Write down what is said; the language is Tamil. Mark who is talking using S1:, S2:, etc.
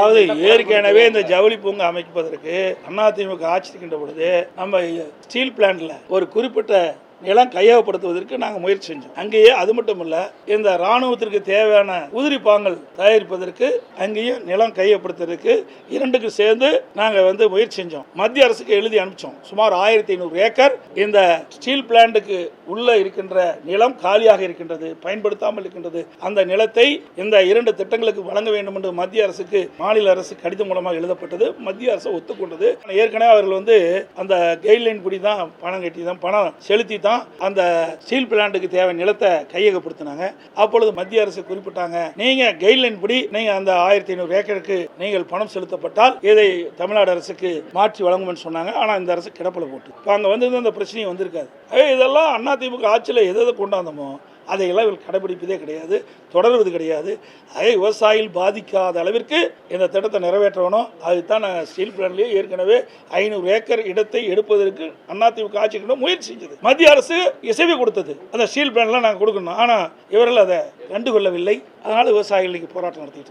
S1: அதாவது ஏற்கனவே இந்த ஜவுளி பூங்கா அமைப்பதற்கு அதிமுக ஆட்சி இருக்கின்ற பொழுது நம்ம ஸ்டீல் பிளான்ட்ல ஒரு குறிப்பிட்ட நிலம் கையகப்படுத்துவதற்கு நாங்கள் முயற்சி செஞ்சோம். அங்கேயே அது மட்டும் இல்ல, இந்த ராணுவத்திற்கு தேவையான உதிரி பாகங்கள் தயாரிப்பதற்கு அங்கேயும் நிலம் கையகப்படுத்துவதற்கு இரண்டுக்கு சேர்ந்து நாங்கள் முயற்சி செஞ்சோம். மத்திய அரசுக்கு எழுதி அனுப்பிச்சோம். சுமார் 1500 ஏக்கர் இந்த ஸ்டீல் பிளான்ட்டுக்கு உள்ள இருக்கின்ற நிலம் காலியாக இருக்கின்றது, பயன்படுத்தாமல் இருக்கின்றது. அந்த நிலத்தை இந்த 2 திட்டங்களுக்கு வழங்க வேண்டும் என்று மத்திய அரசுக்கு மாநில அரசு கடிதம் மூலமாக எழுதப்பட்டது. மத்திய அரசு ஒத்துக்கொண்டது. ஏற்கனவே அவர்கள் அந்த கைட்லைன் படி தான் பணம் கட்டி தான் பணம் செலுத்தி தான் அந்த ஸ்டீல் பிளான்ட்டுக்கு தேவை நிலத்தை கையகப்படுத்தினாங்க. அப்பொழுது மத்திய அரசு குறிப்பிட்டாங்க, நீங்க கைட்லைன் படி நீங்க அந்த 1500 ஏக்கருக்கு நீங்கள் பணம் செலுத்தப்பட்டால் இதை தமிழ்நாடு அரசுக்கு மாற்றி வழங்கும் சொன்னாங்க. ஆனா இந்த அரசு கிடப்பில் போட்டு இப்போ அங்க அந்த பிரச்சனையும் வந்திருக்காது. இதெல்லாம் அதிமுக ஆட்சியில் எதை கொண்டாந்தமோ அதையெல்லாம் இவர்கள் கடைபிடிப்பதே கிடையாது, தொடர்வது கிடையாது. விவசாயிகள் பாதிக்காத அளவிற்கு இந்த திட்டத்தை நிறைவேற்றணும். அதுதான் நாங்கள் ஸ்டீல் பிளான்ட்லேயே ஏற்கனவே 500 ஏக்கர் இடத்தை எடுப்பதற்கு அதிமுக ஆட்சிக்கு முயற்சி செஞ்சது. மத்திய அரசு இசைவு கொடுத்தது, அந்த ஸ்டீல் பிளான்ட்லாம் நாங்கள் கொடுக்கணும். ஆனால் இவர்கள் அதை கண்டுகொள்ளவில்லை. அதனால் விவசாயிகள் போராட்டம் நடத்திட்டு